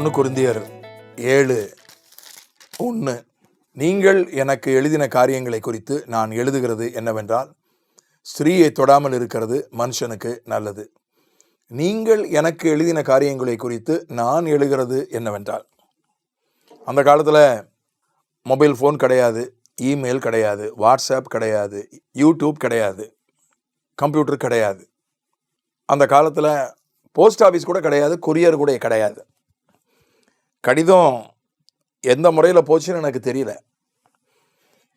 1 கொரிந்தியர் 7:1 நீங்கள் எனக்கு எழுதின காரியங்களை குறித்து நான் எழுதுகிறது என்னவென்றால், ஸ்திரீயை தொடாமல் இருக்கிறது மனுஷனுக்கு நல்லது. நீங்கள் எனக்கு எழுதின காரியங்களை குறித்து நான் எழுதுகிறது என்னவென்றால், அந்த காலத்தில் மொபைல் ஃபோன் கிடையாது, இமெயில் கிடையாது, வாட்ஸ்அப் கிடையாது, யூடியூப் கிடையாது, கம்ப்யூட்டர் கிடையாது. அந்த காலத்தில் போஸ்ட் ஆஃபீஸ் கூட கிடையாது, கொரியர் கூட கிடையாது. கடிதம் எந்த முறையில் போச்சுன்னு எனக்கு தெரியல.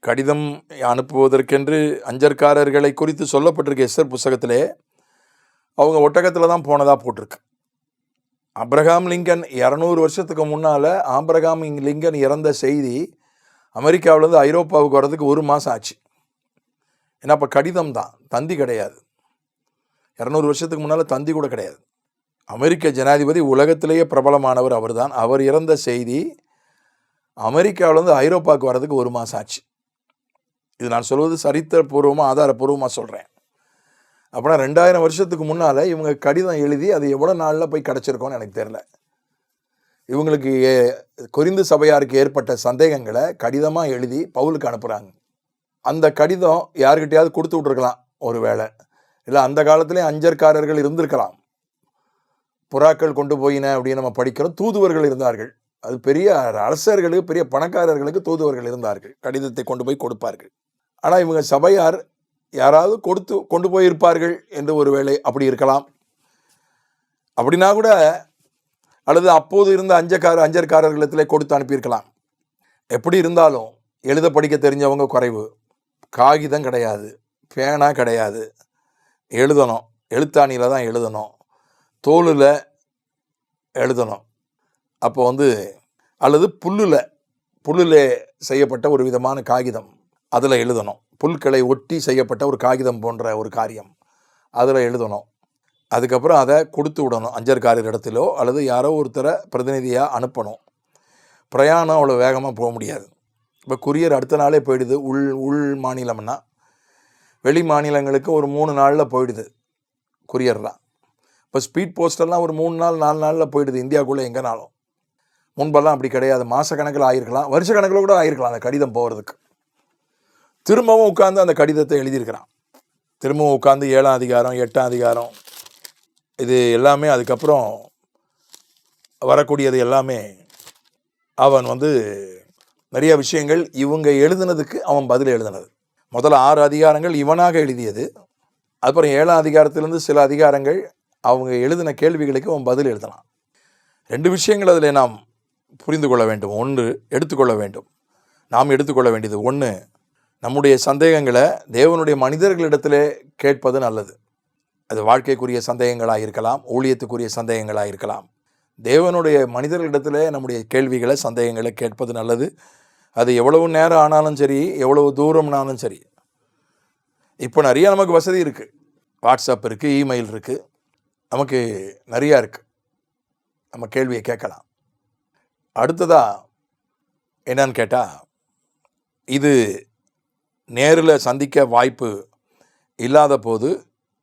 கடிதம் அனுப்புவதற்கென்று அஞ்சற்காரர்களை குறித்து சொல்லப்பட்டிருக்கு எஸ்தர் புஸ்தகத்திலே. அவங்க ஒட்டகத்தில் தான் போனதாக போட்டிருக்கு. ஆபிரகாம் லிங்கன் 200 வருஷத்துக்கு முன்னால் ஆபிரகாம் லிங்கன் இறந்த செய்தி அமெரிக்காவிலேருந்து ஐரோப்பாவுக்கு வர்றதுக்கு 1 மாதம் ஆச்சு. ஏன்னா அப்போ கடிதம் தான், தந்தி கிடையாது. 200 வருஷத்துக்கு முன்னால் தந்தி கூட கிடையாது. அமெரிக்க ஜனாதிபதி உலகத்திலேயே பிரபலமானவர் அவர் தான். அவர் இறந்த செய்தி அமெரிக்காவிலேருந்து ஐரோப்பாவுக்கு வர்றதுக்கு 1 மாதம் ஆச்சு. இது நான் சொல்வது சரித்திரபூர்வமாக ஆதாரப்பூர்வமாக சொல்கிறேன். அப்படின்னா 2000 வருஷத்துக்கு முன்னால் இவங்க கடிதம் எழுதி அது எவ்வளோ நாளில் போய் கிடச்சிருக்கோன்னு எனக்கு தெரியல. இவங்களுக்கு கொரிந்து சபையாருக்கு ஏற்பட்ட சந்தேகங்களை கடிதமாக எழுதி பவுலுக்கு அனுப்புகிறாங்க. அந்த கடிதம் யாருக்கிட்டையாவது கொடுத்து விட்ருக்கலாம் ஒரு வேளை. இல்லை அந்த காலத்திலே அஞ்சற்காரர்கள் இருந்திருக்கலாம். புறாக்கள் கொண்டு போயின அப்படின்னு நம்ம படிக்கிறோம். தூதுவர்கள் இருந்தார்கள். அது பெரிய அரசர்களுக்கு, பெரிய பணக்காரர்களுக்கு தூதுவர்கள் இருந்தார்கள். கடிதத்தை கொண்டு போய் கொடுப்பார்கள். ஆனால் இவங்க சபையார் யாராவது கொண்டு போயிருப்பார்கள் என்று ஒரு வேளை அப்படி இருக்கலாம். அப்படின்னா கூட, அல்லது அப்போது இருந்த அஞ்சற்காரர்களிடத்திலே கொடுத்து அனுப்பியிருக்கலாம். எப்படி இருந்தாலும் எழுத படிக்க தெரிஞ்சவங்க குறைவு. காகிதம் கிடையாது, பேனா கிடையாது. எழுதணும், எழுத்தாணியில் தான் எழுதணும், தோலில் எழுதணும். அப்போ அல்லது புல்லில் செய்யப்பட்ட ஒரு விதமான காகிதம், அதில் எழுதணும். புல்களை ஒட்டி செய்யப்பட்ட ஒரு காகிதம் போன்ற ஒரு காரியம், அதில் எழுதணும். அதுக்கப்புறம் அதை கொடுத்து விடணும் அஞ்சற்காரர் இடத்திலோ, அல்லது யாரோ ஒருத்தரை பிரதிநிதியாக அனுப்பணும். பிரயாணம் அவ்வளோ வேகமாக போக முடியாது. இப்போ கொரியர் அடுத்த நாளே போயிடுது. உள் மாநிலம்னா வெளி மாநிலங்களுக்கு ஒரு 3 நாளில் போயிடுது கொரியர்லாம். இப்போ ஸ்பீட் போஸ்டெல்லாம் ஒரு 3 நாள் 4 நாளில் போயிடுது இந்தியாவுக்குள்ளே எங்கேனாலும். முன்பெல்லாம் அப்படி கிடையாது. மாதக்கணக்கில் ஆகிருக்கலாம், வருஷ கணக்கில் கூட ஆகிருக்கலாம் அந்த கடிதம் போகிறதுக்கு. திரும்பவும் உட்காந்து அந்த கடிதத்தை எழுதியிருக்கிறான். திரும்பவும் உட்காந்து 7ஆம் அதிகாரம் 8ஆம் அதிகாரம் இது எல்லாமே அதுக்கப்புறம் வரக்கூடியது எல்லாமே அவன் நிறைய விஷயங்கள் இவங்க எழுதுனதுக்கு அவன் பதில் எழுதினது. முதல்ல 6 அதிகாரங்கள் இவனாக எழுதியது. அப்புறம் 7ஆம் அதிகாரத்திலிருந்து சில அதிகாரங்கள் அவங்க எழுதின கேள்விகளுக்கு அவன் பதில் எழுதலாம். 2 விஷயங்கள் அதில் நாம் புரிந்து கொள்ள வேண்டும். நாம் எடுத்துக்கொள்ள வேண்டியது 1, நம்முடைய சந்தேகங்களை தேவனுடைய மனிதர்களிடத்திலே கேட்பது நல்லது. அது வாழ்க்கைக்குரிய சந்தேகங்களாக இருக்கலாம், ஊழியத்துக்குரிய சந்தேகங்களாக இருக்கலாம். தேவனுடைய மனிதர்களிடத்திலே நம்முடைய கேள்விகளை, சந்தேகங்களை கேட்பது நல்லது. அது எவ்வளவு நேரம் ஆனாலும் சரி, எவ்வளவு தூரம்னாலும் சரி. இப்போ நிறையா நமக்கு வசதி இருக்குது. வாட்ஸ்அப் இருக்குது, இமெயில் இருக்குது, நமக்கு நிறையா இருக்குது. நம்ம கேள்வியை கேட்கலாம். அடுத்ததாக என்னன்னு கேட்டால், இது நேரில் சந்திக்க வாய்ப்பு இல்லாத போது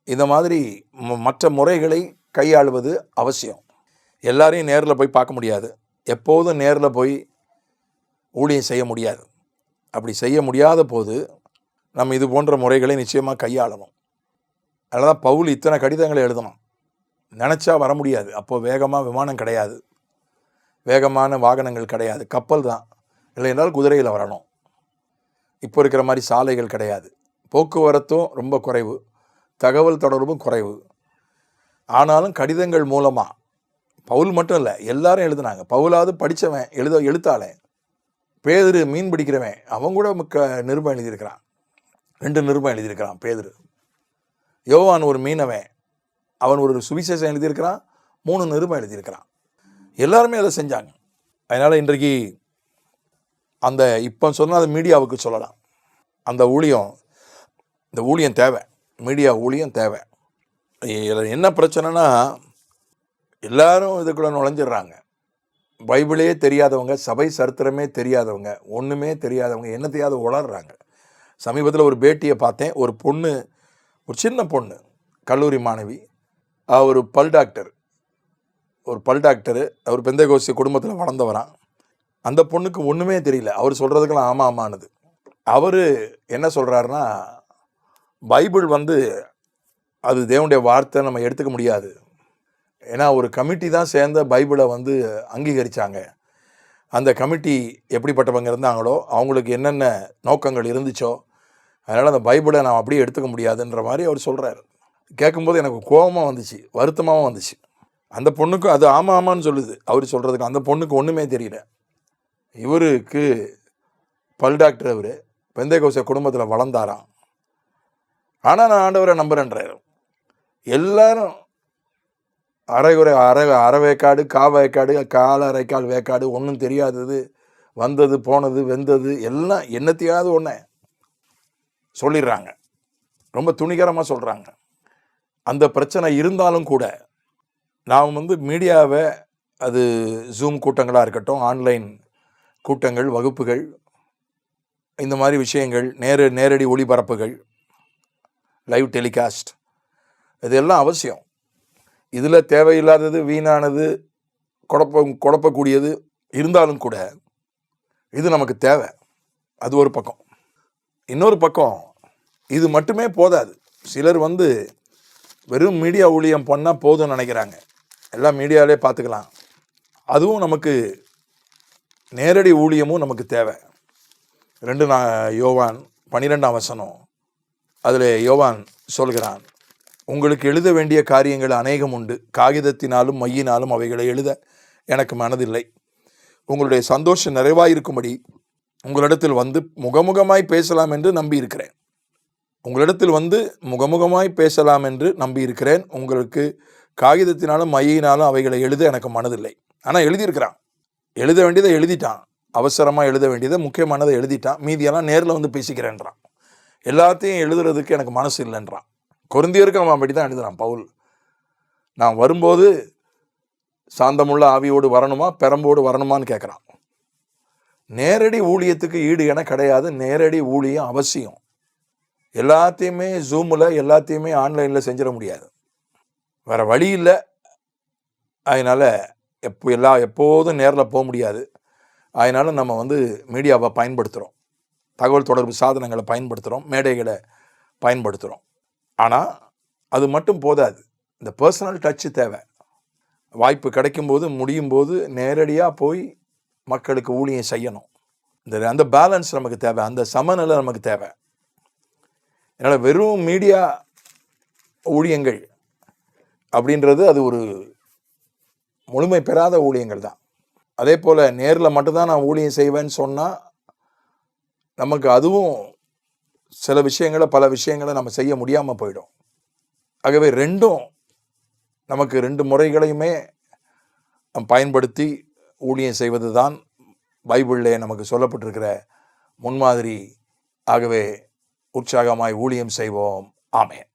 இந்த மாதிரி மற்ற முறைகளை கையாளுவது அவசியம். எல்லாரையும் நேரில் போய் பார்க்க முடியாது. எப்போதும் நேரில் போய் ஊழியம் செய்ய முடியாது. அப்படி செய்ய முடியாத போது நம்ம இது போன்ற முறைகளை நிச்சயமாக கையாளணும். அதனால தான் பவுல் இத்தனை கடிதங்களை எழுதணும். நினச்சா வர முடியாது. அப்போது வேகமாக விமானம் கிடையாது, வேகமான வாகனங்கள் கிடையாது, கப்பல் தான். இல்லை என்றால் குதிரையில் வரணும். இப்போ இருக்கிற மாதிரி சாலைகள் கிடையாது. போக்குவரத்தும் ரொம்ப குறைவு, தகவல் தொடர்பும் குறைவு. ஆனாலும் கடிதங்கள் மூலமாக பவுல் மட்டும் இல்லை, எல்லாரும் எழுதுனாங்க. பவுலாவது படித்தவன், எழுத்தாளே. பேதுரு மீன் பிடிக்கிறவன், அவன் கூட நிருபம் எழுதியிருக்கிறான். 2 நிருபம் எழுதியிருக்கிறான் பேதுரு. யோவான் ஒரு மீனவன், அவன் ஒரு சுவிசேஷம் எழுதியிருக்கிறான், 3 நிருபம் எழுதியிருக்கிறான். எல்லாருமே அதை செஞ்சாங்க. அதனால் இன்றைக்கு அந்த இப்போ சொன்னால் மீடியாவுக்கு சொல்லலாம். இந்த ஊழியம் தேவை, மீடியா ஊழியம் தேவை. என்ன பிரச்சனைனா, எல்லாரும் இதுக்குள்ளே நுழைஞ்சிடுறாங்க. பைபிளே தெரியாதவங்க, சபை சரித்திரமே தெரியாதவங்க, ஒன்றுமே தெரியாதவங்க என்னத்தையாவது உளர்றாங்க. சமீபத்தில் ஒரு பேட்டியை பார்த்தேன். ஒரு பொண்ணு, ஒரு சின்ன பொண்ணு, கல்லூரி மாணவி, ஒரு பல் டாக்டர், ஒரு பல் டாக்டரு, அவர் பெந்தேகோஸ்து குடும்பத்தில் வளர்ந்தவரான். அந்த பொண்ணுக்கு ஒன்றுமே தெரியல, அவர் சொல்கிறதுக்கெல்லாம் ஆமாம் ஆமானுது. அவர் என்ன சொல்கிறாருன்னா, பைபிள் அது தேவனுடைய வார்த்தை, நம்ம எடுத்துக்க முடியாது. ஏன்னா ஒரு கமிட்டி தான் சேர்ந்த பைபிளை அங்கீகரித்தாங்க. அந்த கமிட்டி எப்படிப்பட்டவங்க இருந்தாங்களோ, அவங்களுக்கு என்னென்ன நோக்கங்கள் இருந்துச்சோ, அதனால் அந்த பைபிளை நான் அப்படியே எடுத்துக்க முடியாதுன்ற மாதிரி அவர் சொல்கிறார். கேட்கும்போது எனக்கு கோபமாக வந்துச்சு, வருத்தமாகவும் வந்துச்சு. அந்த பொண்ணுக்கு அது ஆமாம் ஆமான்னு சொல்லுது, அவர் சொல்கிறதுக்கு. அந்த பொண்ணுக்கு ஒன்றுமே தெரியல. இவருக்கு பல் டாக்டர், அவர் பெந்தேகோஸ்து குடும்பத்தில் வளர்ந்தாராம். ஆனால் நான் ஆண்டவரை நம்புறேன்றார். எல்லாரும் அரை வேக்காடு, வேக்காடு, அரைக்கால் வேக்காடு, ஒன்றும் தெரியாதது, வந்தது போனது வெந்தது எல்லாம் என்னத்தையாவது ஒன்று சொல்லிடுறாங்க. ரொம்ப துணிகரமாக சொல்கிறாங்க. அந்த பிரச்சனை இருந்தாலும் கூட நாம் மீடியாவை, அது ஜூம் கூட்டங்களாக இருக்கட்டும், ஆன்லைன் கூட்டங்கள், வகுப்புகள், இந்த மாதிரி விஷயங்கள், நேரடி ஒளிபரப்புகள், லைவ் டெலிகாஸ்ட், இதெல்லாம் அவசியம். இதில் தேவையில்லாதது, வீணானது, குழப்பக்கூடியது இருந்தாலும் கூட இது நமக்கு தேவை. அது ஒரு பக்கம். இன்னொரு பக்கம், இது மட்டுமே போதாது. சிலர் வெறும் மீடியா ஊழியம் பண்ணால் போதும்னு நினைக்கிறாங்க. எல்லாம் மீடியாவிலே பார்த்துக்கலாம். அதுவும் நமக்கு, நேரடி ஊழியமும் நமக்கு தேவை. 2 யோவான் 12ஆம் வசனம், அதில் யோவான் சொல்கிறான், உங்களுக்கு எழுத வேண்டிய காரியங்கள் அநேகம் உண்டு, காகிதத்தினாலும் மையினாலும் அவைகளை எழுத எனக்கு மனதில்லை. உங்களுடைய சந்தோஷம் நிறைவாயிருக்கும்படி உங்களிடத்தில் முகமுகமாய் பேசலாம் என்று நம்பியிருக்கிறேன். உங்களுக்கு காகிதத்தினாலும் மையினாலும் அவைகளை எழுத எனக்கு மனதில்லை. ஆனால் எழுதியிருக்கிறான். எழுத வேண்டியதை எழுதிட்டான். அவசரமாக எழுத வேண்டியதை, முக்கியமானதை எழுதிட்டான். மீதியெல்லாம் நேரில் பேசிக்கிறேன்றான். எல்லாத்தையும் எழுதுறதுக்கு எனக்கு மனசு இல்லைன்றான். கொரிந்தியருக்கு அவன் அப்படி தான் எழுதுறான் பவுல். நான் வரும்போது சாந்தமுள்ள ஆவியோடு வரணுமா, பெரம்போடு வரணுமான்னு கேட்குறான். நேரடி ஊழியத்துக்கு ஈடு என கிடையாது. நேரடி ஊழியம் அவசியம். எல்லாத்தையுமே ஜூமில், எல்லாத்தையுமே ஆன்லைனில் செஞ்சிட முடியாது, வேறு வழி இல்லை. அதனால் எப்போதும் நேரில் போக முடியாது. அதனால் நம்ம மீடியாவை பயன்படுத்துகிறோம், தகவல் தொடர்பு சாதனங்களை பயன்படுத்துகிறோம், மேடைகளை பயன்படுத்துகிறோம். ஆனால் அது மட்டும் போதாது. இந்த பர்சனல் டச்சு தேவை. வாய்ப்பு கிடைக்கும்போது, முடியும் போது நேரடியாக போய் மக்களுக்கு ஊழியம் செய்யணும். அந்த பேலன்ஸ் நமக்கு தேவை, அந்த சமநிலை நமக்கு தேவை. அதனால் வெறும் மீடியா ஊழியங்கள் அப்படின்றது அது ஒரு முழுமை பெறாத ஊழியங்கள் தான். அதே போல் நேரில் மட்டும்தான் நான் ஊழியம் செய்வேன்னு சொன்னால் நமக்கு அதுவும் பல விஷயங்களை நம்ம செய்ய முடியாமல் போயிடும். ஆகவே நமக்கு 2 முறைகளையுமே பயன்படுத்தி ஊழியம் செய்வது தான் பைபிளிலே நமக்கு சொல்லப்பட்டிருக்கிற முன்மாதிரி. ஆகவே உற்சாகமாய் ஊழியம் செய்வோம். ஆமென்.